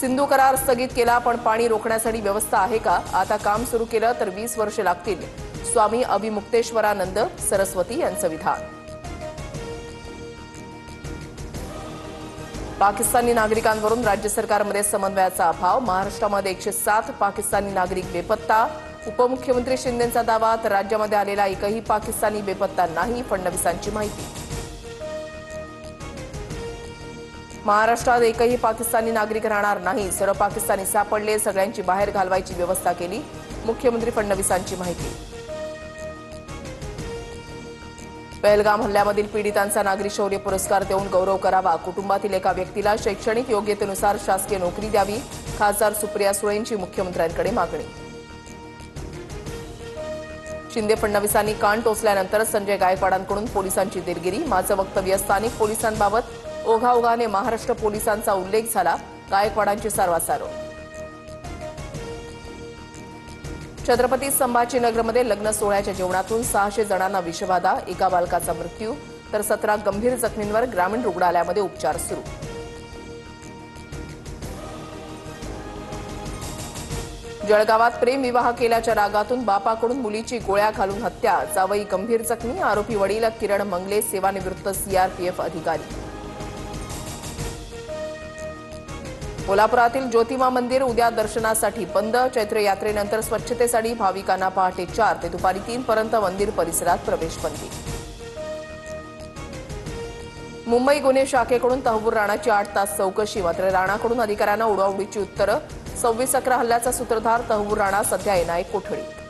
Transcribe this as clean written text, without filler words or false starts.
सिंधू करार स्थगित केला, पण पाणी रोखण्यासाठी व्यवस्था आहे का? आता काम सुरू केलं तर 20 वर्षे लागतील. स्वामी अभिमुक्तेश्वरानंद सरस्वती यांचं विधान. पाकिस्तानी नागरिकांवरून राज्य सरकारमध्ये समन्वयाचा अभाव. महाराष्ट्रामध्ये 107 पाकिस्तानी नागरिक बेपत्ता. उपमुख्यमंत्री शिंदेंचा दावा, तर राज्यामध्ये आलेला एकही पाकिस्तानी बेपत्ता नाही. फडणवीसांची माहिती. महाराष्ट्रात एकही पाकिस्तानी नागरिक राहणार नाही. सर्व पाकिस्तानी सापडले, सगळ्यांची बाहेर घालवायची व्यवस्था केली. मुख्यमंत्री फडणवीसांची माहिती. पहलगाम हल्ल्यामधील पीडितांचा नागरी शौर्य पुरस्कार देऊन गौरव करावा. कुटुंबातील एका व्यक्तीला शैक्षणिक योग्यतेनुसार शासकीय नोकरी द्यावी. खासदार सुप्रिया सुळेंची मुख्यमंत्र्यांकडे मागणी. शिंदे फडणवीसांनी कान टोचल्यानंतर संजय गायकवाडांकडून पोलिसांची दिलगिरी. माझं वक्तव्य स्थानिक पोलिसांबाबत ओघाओघाने महाराष्ट्र पोलिसांचा उल्लेख झाला. गायकवाडांची सारवासारव. छत्रपती संभाजीनगरमध्ये लग्न सोहळ्याच्या जेवणातून 600 जणांना विषबाधा. एका बालकाचा मृत्यू तर 17 गंभीर जखमींवर ग्रामीण रुग्णालयामध्ये उपचार सुरू. जळगावात प्रेमविवाह केल्याच्या रागातून बापाकडून मुलीची गोळ्या घालून हत्या. जावई गंभीर जखमी. आरोपी वडील किरण मंगले, सेवानिवृत्त सीआरपीएफ अधिकारी. कोल्हापुरातील ज्योतिबा मंदिर उद्या दर्शनासाठी बंद. चैत्र यात्रेनंतर स्वच्छतेसाठी भाविकांना पहाटे 4 ते दुपारी 3 पर्यंत मंदिर परिसरात प्रवेश बंदी. मुंबई गुन्हे शाखेकडून तहव्वूर राणाची 8 तास चौकशी. मात्र राणाकडून अधिकाऱ्यांना उडवाउडीची उत्तरं. 26/11 हल्ल्याचा सूत्रधार तहव्वूर राणा सध्या एनआयए कोठडीत.